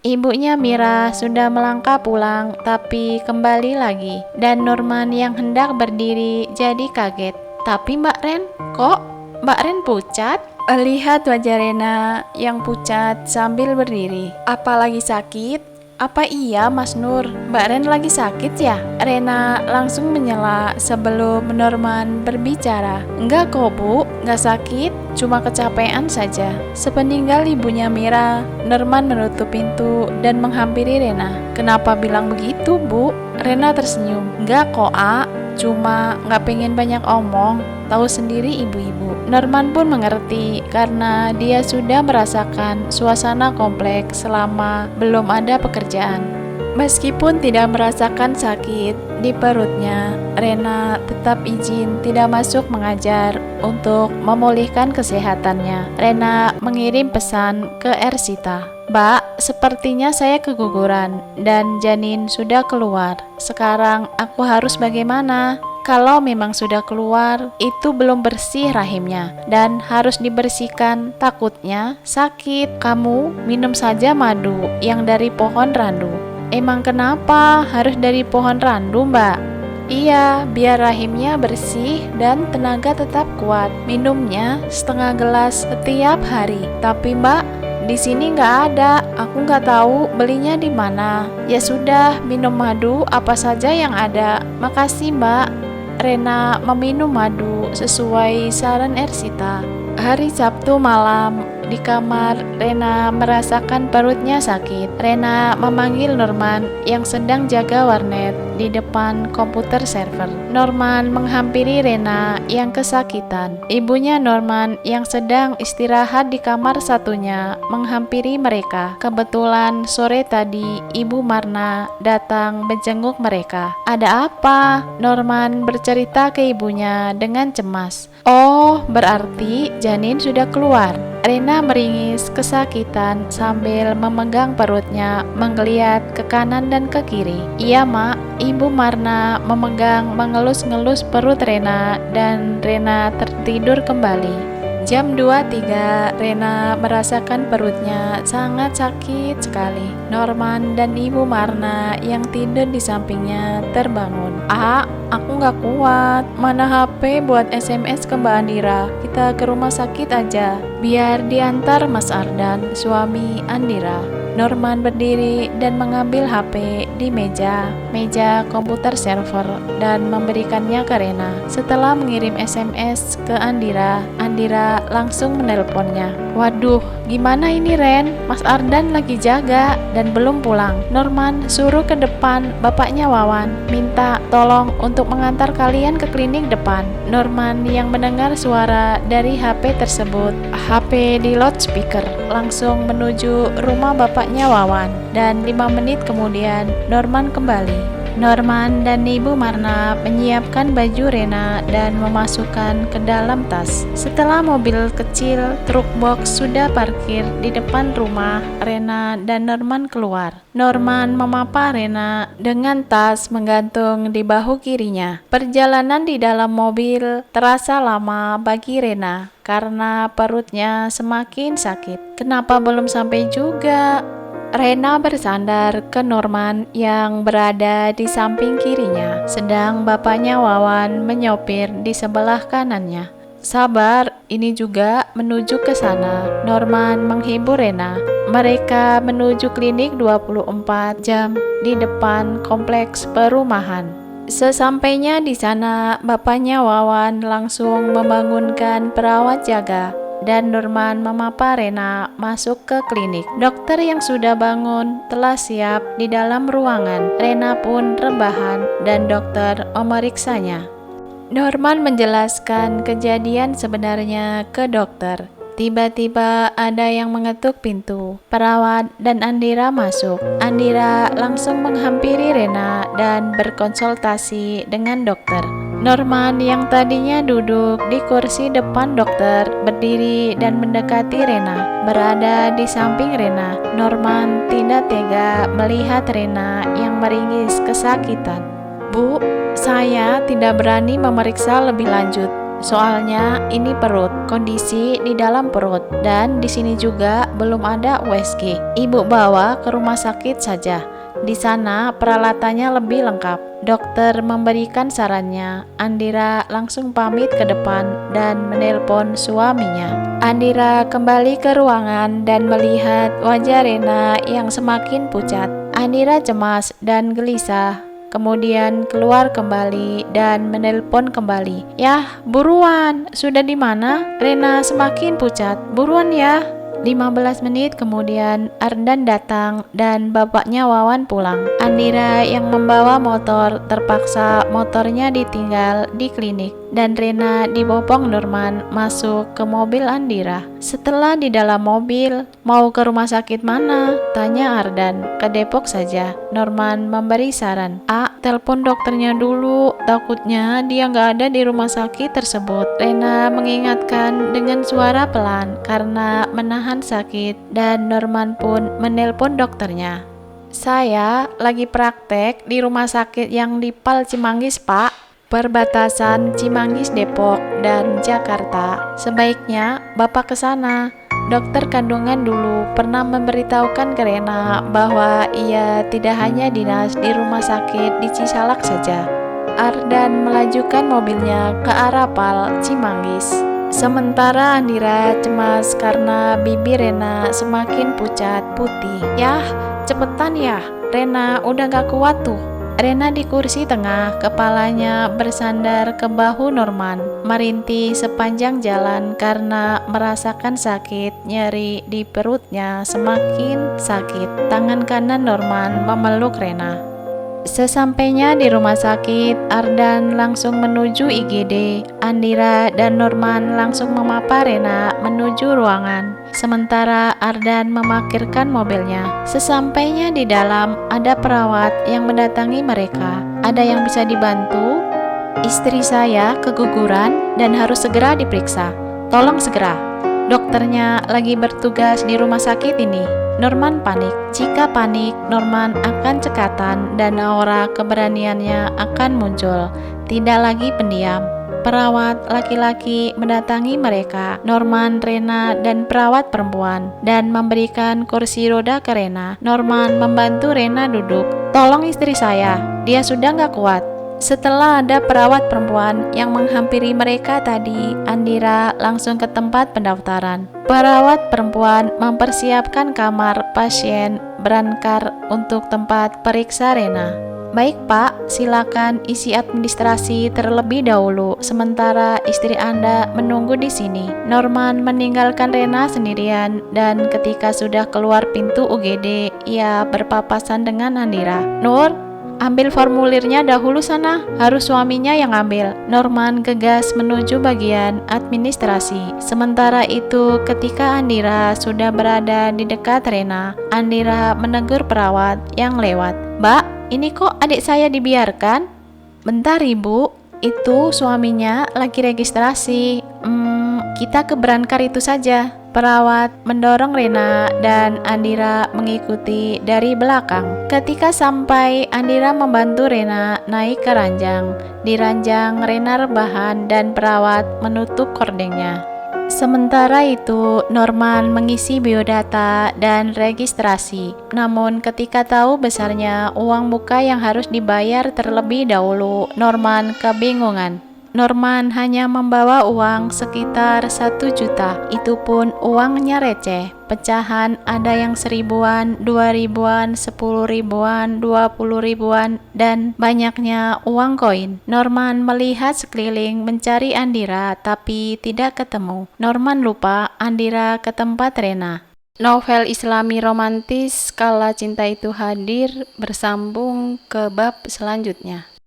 Ibunya Mira sudah melangkah pulang, tapi kembali lagi. Dan Norman yang hendak berdiri jadi kaget. Tapi Mbak Ren, kok Mbak Ren pucat? Lihat wajah Rena yang pucat sambil berdiri. Apalagi sakit? Apa iya Mas Nur, Mbak Ren lagi sakit ya? Rena langsung menyela sebelum Norman berbicara. Enggak kok Bu, enggak sakit, cuma kecapean saja. Sepeninggal ibunya Mira, Norman menutup pintu dan menghampiri Rena. Kenapa bilang begitu Bu? Rena tersenyum. Enggak kok cuma nggak pengen banyak omong. Tahu sendiri ibu-ibu. Norman pun mengerti karena dia sudah merasakan suasana kompleks selama belum ada pekerjaan. Meskipun tidak merasakan sakit di perutnya, Rena tetap izin tidak masuk mengajar untuk memulihkan kesehatannya. Rena mengirim pesan ke Ersita. Mbak, sepertinya saya keguguran dan janin sudah keluar. Sekarang aku harus bagaimana? Kalau memang sudah keluar, itu belum bersih rahimnya dan harus dibersihkan. Takutnya sakit. Kamu minum saja madu yang dari pohon randu. Emang kenapa harus dari pohon randu, Mbak? Iya, biar rahimnya bersih dan tenaga tetap kuat. Minumnya setengah gelas setiap hari. Tapi Mbak, di sini nggak ada. Aku nggak tahu belinya di mana. Ya sudah, minum madu apa saja yang ada. Makasih Mbak. Rena meminum madu sesuai saran Ersita. Hari Sabtu malam, di kamar, Rena merasakan perutnya sakit. Rena memanggil Norman yang sedang jaga warnet di depan komputer server. Norman menghampiri Rena yang kesakitan. Ibunya Norman yang sedang istirahat di kamar satunya menghampiri mereka. Kebetulan sore tadi, Ibu Marna datang menjenguk mereka. Ada apa? Norman bercerita ke ibunya dengan cemas. Oh, berarti janin sudah keluar. Rena meringis kesakitan sambil memegang perutnya, menggeliat ke kanan dan ke kiri. Iya, Mak. Ibu Marna memegang mengelus-ngelus perut Rena dan Rena tertidur kembali. Jam 2.03, Rena merasakan perutnya sangat sakit sekali. Norman dan Ibu Marna yang tidur di sampingnya terbangun. Aku nggak kuat. Mana HP buat SMS ke Mbak Andira? Kita ke rumah sakit aja. Biar diantar Mas Ardan, suami Andira. Norman berdiri dan mengambil HP di meja komputer server dan memberikannya ke Rena. Setelah mengirim SMS ke Andira, Andira langsung menelponnya. Waduh, gimana ini Ren? Mas Ardan lagi jaga dan belum pulang. Norman suruh ke depan bapaknya Wawan, minta tolong untuk mengantar kalian ke klinik depan. Norman yang mendengar suara dari HP tersebut, HP di loudspeaker, langsung menuju rumah bapaknya Wawan. Dan 5 menit kemudian Norman kembali. Norman dan Ibu Marna menyiapkan baju Rena dan memasukkan ke dalam tas. Setelah mobil kecil truk box sudah parkir di depan rumah, Rena dan Norman keluar. Norman memapa Rena dengan tas menggantung di bahu kirinya. Perjalanan di dalam mobil terasa lama bagi Rena karena perutnya semakin sakit. Kenapa belum sampai juga? Rena bersandar ke Norman yang berada di samping kirinya, sedang bapaknya Wawan menyopir di sebelah kanannya. Sabar, ini juga menuju ke sana. Norman menghibur Rena. Mereka menuju klinik 24 jam di depan kompleks perumahan. Sesampainya di sana, bapaknya Wawan langsung membangunkan perawat jaga dan Norman memapa Rena masuk ke klinik. Dokter yang sudah bangun telah siap di dalam ruangan. Rena pun rebahan dan dokter memeriksanya. Norman menjelaskan kejadian sebenarnya ke dokter. Tiba-tiba ada yang mengetuk pintu. Perawat dan Andira masuk. Andira langsung menghampiri Rena dan berkonsultasi dengan dokter. Norman yang tadinya duduk di kursi depan dokter berdiri dan mendekati Rena. Berada di samping Rena, Norman tidak tega melihat Rena yang meringis kesakitan. Bu, saya tidak berani memeriksa lebih lanjut. Soalnya ini perut, kondisi di dalam perut, dan di sini juga belum ada USG. Ibu bawa ke rumah sakit saja. Di sana peralatannya lebih lengkap. Dokter memberikan sarannya. Andira langsung pamit ke depan dan menelpon suaminya. Andira kembali ke ruangan dan melihat wajah Rena yang semakin pucat. Andira cemas dan gelisah. Kemudian keluar kembali dan menelpon kembali. Yah, buruan, sudah di mana? Rena semakin pucat. Buruan ya. 15 menit kemudian Ardan datang dan bapaknya Wawan pulang. Andira yang membawa motor terpaksa motornya ditinggal di klinik dan Rena dibopong Nurman masuk ke mobil Andira. Setelah di dalam mobil, mau ke rumah sakit mana? Tanya Ardan. Ke Depok saja. Nurman memberi saran. Telepon dokternya dulu, takutnya dia nggak ada di rumah sakit tersebut. Rena mengingatkan dengan suara pelan karena menahan sakit dan Norman pun menelpon dokternya. Saya lagi praktek di rumah sakit yang di Pal Cimanggis, Pak. Perbatasan Cimanggis, Depok, dan Jakarta. Sebaiknya Bapak ke sana. Dokter kandungan dulu pernah memberitahukan ke Rena bahwa ia tidak hanya dinas di rumah sakit di Cisalak saja. Ardan melajukan mobilnya ke arah Pal Cimanggis. Sementara Andira cemas karena bibir Rena semakin pucat putih. Yah, cepetan ya, Rena udah gak kuat tuh. Rena di kursi tengah, kepalanya bersandar ke bahu Norman, merintih sepanjang jalan karena merasakan sakit, nyeri di perutnya semakin sakit. Tangan kanan Norman memeluk Rena. Sesampainya di rumah sakit, Ardan langsung menuju IGD. Andira dan Norman langsung memapa Rena menuju ruangan. Sementara Ardan memarkirkan mobilnya. Sesampainya di dalam, ada perawat yang mendatangi mereka. Ada yang bisa dibantu? Istri saya keguguran dan harus segera diperiksa. Tolong segera. Dokternya lagi bertugas di rumah sakit ini. Norman panik. Jika panik, Norman akan cekatan dan aura keberaniannya akan muncul. Tidak lagi pendiam. Perawat laki-laki mendatangi mereka, Norman, Rena, dan perawat perempuan, dan memberikan kursi roda ke Rena. Norman membantu Rena duduk. Tolong istri saya, dia sudah nggak kuat. Setelah ada perawat perempuan yang menghampiri mereka tadi, Andira langsung ke tempat pendaftaran. Perawat perempuan mempersiapkan kamar pasien berankar untuk tempat periksa Rena. Baik Pak, silakan isi administrasi terlebih dahulu, sementara istri Anda menunggu di sini. Norman meninggalkan Rena sendirian dan ketika sudah keluar pintu UGD, ia berpapasan dengan Andira. Nur, ambil formulirnya dahulu sana, harus suaminya yang ambil. Norman gegas menuju bagian administrasi. Sementara itu, ketika Andira sudah berada di dekat Rena, Andira menegur perawat yang lewat. Mbak, ini kok adik saya dibiarkan? Bentar ibu, itu suaminya lagi registrasi. Kita ke berangkar itu saja. Perawat mendorong Rena dan Andira mengikuti dari belakang. Ketika sampai, Andira membantu Rena naik ke ranjang. Di ranjang, Rena rebahan dan perawat menutup kordengnya. Sementara itu, Norman mengisi biodata dan registrasi. Namun ketika tahu besarnya uang muka yang harus dibayar terlebih dahulu, Norman kebingungan. Norman hanya membawa uang sekitar 1 juta. Itu pun uangnya receh. Pecahan ada yang 1000-an, 2000-an, 10.000-an, 20.000-an, dan banyaknya uang koin. Norman melihat sekeliling mencari Andira, tapi tidak ketemu. Norman lupa Andira ke tempat Rena. Novel Islami romantis Kala Cinta Itu Hadir bersambung ke bab selanjutnya.